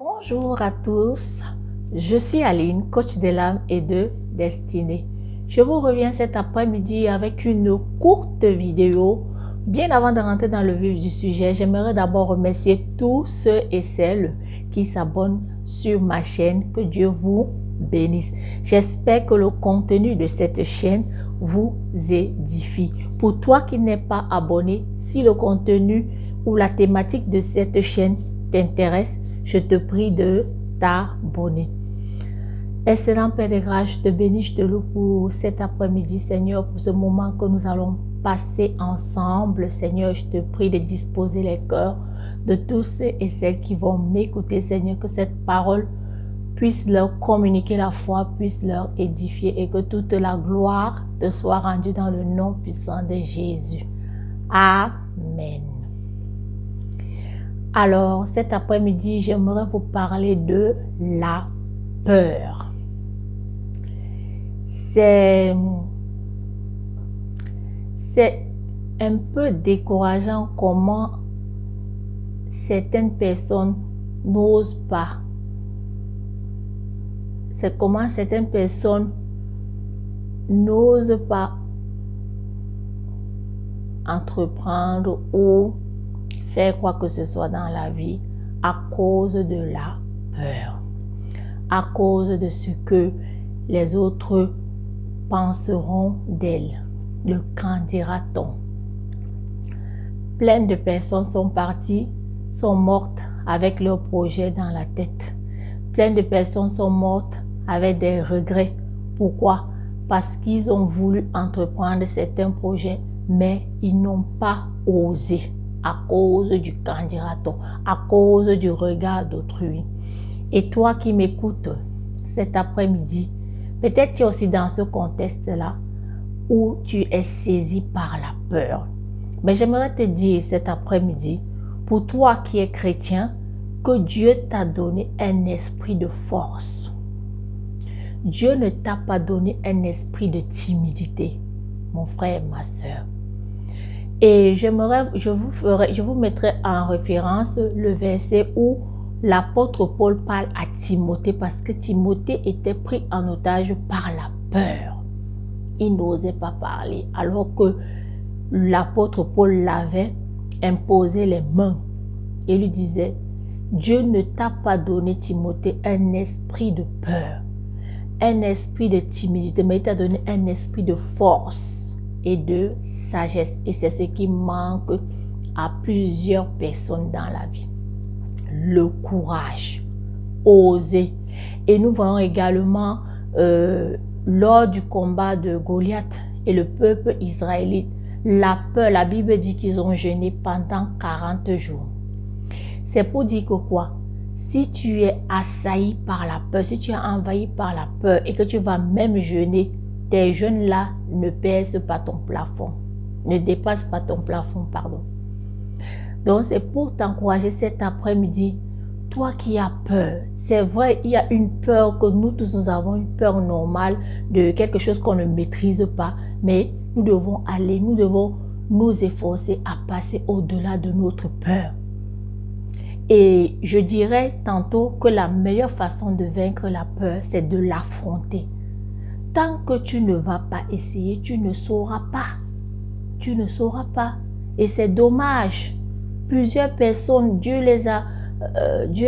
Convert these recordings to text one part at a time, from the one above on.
Bonjour à tous, je suis Aline, coach de l'âme et de destinée. Je vous reviens cet après-midi avec une courte vidéo. Bien avant de rentrer dans le vif du sujet, j'aimerais d'abord remercier tous ceux et celles qui s'abonnent sur ma chaîne. Que Dieu vous bénisse. J'espère que le contenu de cette chaîne vous édifie. Pour toi qui n'es pas abonné, si le contenu ou la thématique de cette chaîne t'intéresse, je te prie de t'abonner. Excellent Père de grâce, je te bénis, je te loue pour cet après-midi, Seigneur, pour ce moment que nous allons passer ensemble. Seigneur, je te prie de disposer les cœurs de tous ceux et celles qui vont m'écouter, Seigneur, que cette parole puisse leur communiquer la foi, puisse leur édifier et que toute la gloire te soit rendue dans le nom puissant de Jésus. Amen. Alors, cet après-midi, j'aimerais vous parler de la peur. C'est un peu décourageant comment certaines personnes n'osent pas. C'est comment certaines personnes n'osent pas entreprendre ou faire quoi que ce soit dans la vie à cause de la peur, à cause de ce que les autres penseront d'elle. Le qu'en dira-t-on? Plein de personnes sont parties, sont mortes avec leurs projets dans la tête. Plein de personnes sont mortes avec des regrets. Pourquoi? Parce qu'ils ont voulu entreprendre certains projets, mais ils n'ont pas osé. À cause du qu'en dira-t-on, à cause du regard d'autrui. Et toi qui m'écoutes cet après-midi, peut-être tu es aussi dans ce contexte-là où tu es saisi par la peur. Mais j'aimerais te dire cet après-midi, pour toi qui es chrétien, que Dieu t'a donné un esprit de force. Dieu ne t'a pas donné un esprit de timidité, mon frère, ma soeur. Et je vous mettrai en référence le verset où l'apôtre Paul parle à Timothée parce que Timothée était pris en otage par la peur. Il n'osait pas parler alors que l'apôtre Paul l'avait imposé les mains et lui disait: Dieu ne t'a pas donné, Timothée, un esprit de peur, un esprit de timidité, mais il t'a donné un esprit de force et de sagesse. Et c'est ce qui manque à plusieurs personnes dans la vie. Le courage, oser. Et nous voyons également lors du combat de Goliath et le peuple israélite, la peur, la Bible dit qu'ils ont jeûné pendant 40 jours. C'est pour dire que quoi? Si tu es assailli par la peur, si tu es envahi par la peur et que tu vas même jeûner, tes jeûnes là ne pèsent pas ton plafond, ne dépassent pas ton plafond, pardon. Donc c'est pour t'encourager cet après-midi, toi qui as peur. C'est vrai, il y a une peur que nous tous nous avons, une peur normale de quelque chose qu'on ne maîtrise pas, mais nous devons aller, nous devons nous efforcer à passer au-delà de notre peur. Et je dirais tantôt que la meilleure façon de vaincre la peur, c'est de l'affronter. Tant que tu ne vas pas essayer, tu ne sauras pas. Tu ne sauras pas. Et c'est dommage. Plusieurs personnes, Dieu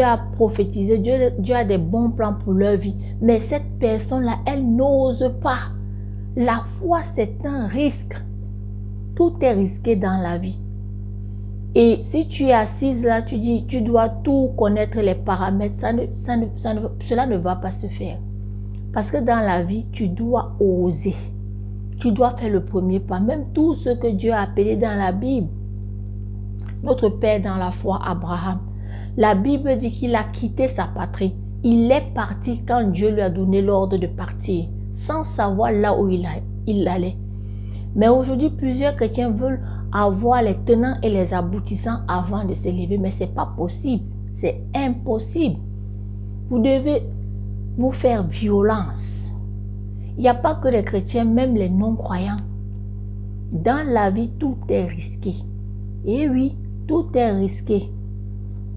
a prophétisé, Dieu a des bons plans pour leur vie. Mais cette personne-là, elle n'ose pas. La foi, c'est un risque. Tout est risqué dans la vie. Et si tu es assise là, tu dis, tu dois tout connaître les paramètres, cela ne va pas se faire. Parce que dans la vie, tu dois oser. Tu dois faire le premier pas. Même tout ce que Dieu a appelé dans la Bible. Notre Père dans la foi, Abraham. La Bible dit qu'il a quitté sa patrie. Il est parti quand Dieu lui a donné l'ordre de partir, sans savoir là où il allait. Mais aujourd'hui, plusieurs chrétiens veulent avoir les tenants et les aboutissants avant de s'élever. Mais ce n'est pas possible. C'est impossible. Vous devez vous faire violence. Il n'y a pas que les chrétiens, même les non-croyants. Dans la vie, tout est risqué. Et oui, tout est risqué.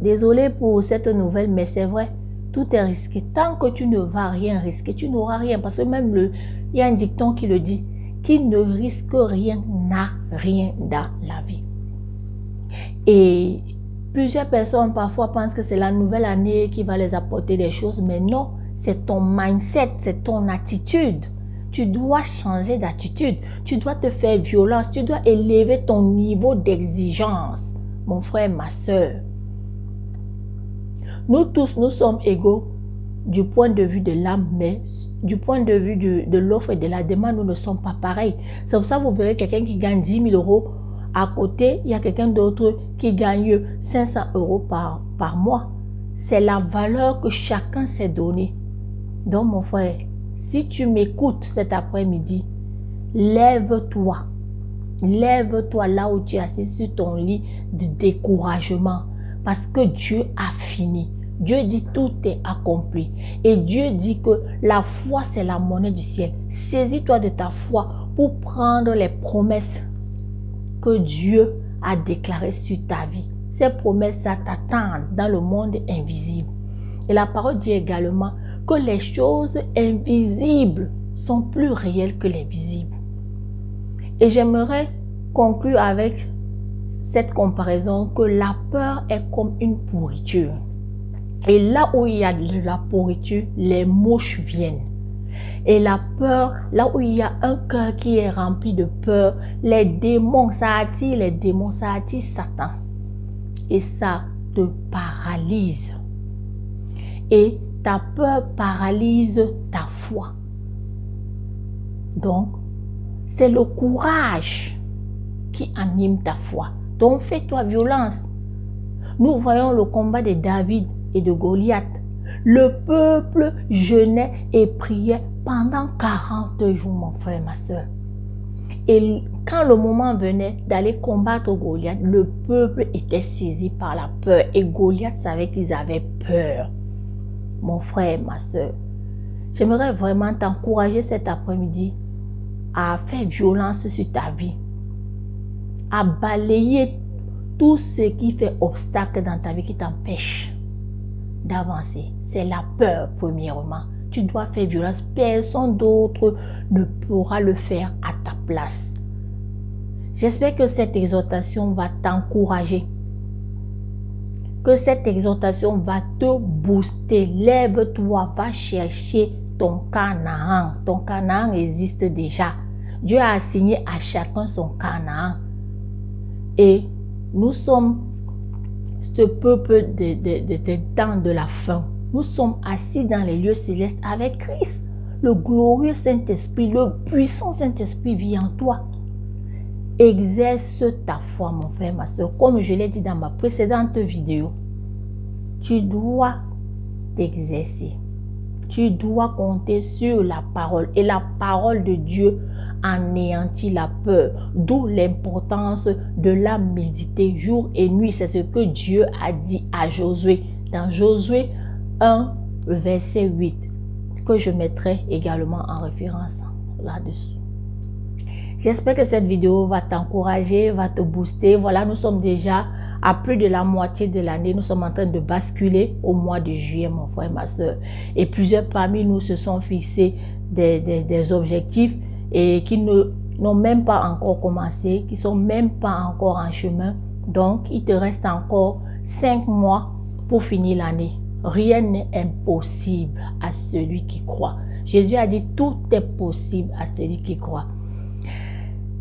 Désolé pour cette nouvelle, mais c'est vrai. Tout est risqué. Tant que tu ne vas rien risquer, tu n'auras rien. Parce que même il y a un dicton qui le dit. Qui ne risque rien n'a rien dans la vie. Et plusieurs personnes parfois pensent que c'est la nouvelle année qui va les apporter des choses. Mais non, c'est ton mindset, c'est ton attitude. Tu dois changer d'attitude. Tu dois te faire violence. Tu dois élever ton niveau d'exigence. Mon frère, ma soeur. Nous tous, nous sommes égaux du point de vue de l'âme, mais du point de vue de l'offre et de la demande, nous ne sommes pas pareils. C'est pour ça que vous verrez quelqu'un qui gagne 10 000 euros. À côté, il y a quelqu'un d'autre qui gagne 500 euros par mois. C'est la valeur que chacun s'est donnée. Donc, mon frère, si tu m'écoutes cet après-midi, lève-toi. Lève-toi là où tu es assis sur ton lit de découragement. Parce que Dieu a fini. Dieu dit tout est accompli. Et Dieu dit que la foi, c'est la monnaie du ciel. Saisis-toi de ta foi pour prendre les promesses que Dieu a déclarées sur ta vie. Ces promesses t'attendent dans le monde invisible. Et la parole dit également que les choses invisibles sont plus réelles que les visibles. Et j'aimerais conclure avec cette comparaison que la peur est comme une pourriture. Et là où il y a de la pourriture, les mouches viennent. Et la peur, là où il y a un cœur qui est rempli de peur, les démons, ça attire les démons, ça attire Satan. Et ça te paralyse. Et ta peur paralyse ta foi. Donc, c'est le courage qui anime ta foi. Donc, fais-toi violence. Nous voyons le combat de David et de Goliath. Le peuple jeûnait et priait pendant 40 jours, mon frère, ma soeur. Et quand le moment venait d'aller combattre Goliath, le peuple était saisi par la peur. Et Goliath savait qu'ils avaient peur. Mon frère, ma soeur, j'aimerais vraiment t'encourager cet après-midi à faire violence sur ta vie, à balayer tout ce qui fait obstacle dans ta vie, qui t'empêche d'avancer. C'est la peur, premièrement. Tu dois faire violence. Personne d'autre ne pourra le faire à ta place. J'espère que cette exhortation va t'encourager. Que cette exhortation va te booster. Lève-toi, va chercher ton Canaan. Ton Canaan existe déjà. Dieu a assigné à chacun son Canaan. Et nous sommes ce peuple des temps de la fin. Nous sommes assis dans les lieux célestes avec Christ. Le glorieux Saint-Esprit, le puissant Saint-Esprit vit en toi. Exerce ta foi, mon frère, ma soeur. Comme je l'ai dit dans ma précédente vidéo, tu dois t'exercer. Tu dois compter sur la parole. Et la parole de Dieu anéantit la peur. D'où l'importance de la méditer jour et nuit. C'est ce que Dieu a dit à Josué. Dans Josué 1, verset 8. Que je mettrai également en référence là-dessus. J'espère que cette vidéo va t'encourager, va te booster. Voilà, nous sommes déjà à plus de la moitié de l'année. Nous sommes en train de basculer au mois de juillet, mon frère et ma soeur. Et plusieurs parmi nous se sont fixés des objectifs et qui n'ont même pas encore commencé, qui ne sont même pas encore en chemin. Donc, il te reste encore 5 mois pour finir l'année. Rien n'est impossible à celui qui croit. Jésus a dit tout est possible à celui qui croit.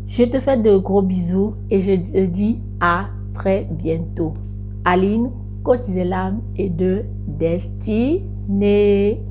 Je te fais de gros bisous et je te dis à très bientôt. Aline, coach de l'âme et de destinée.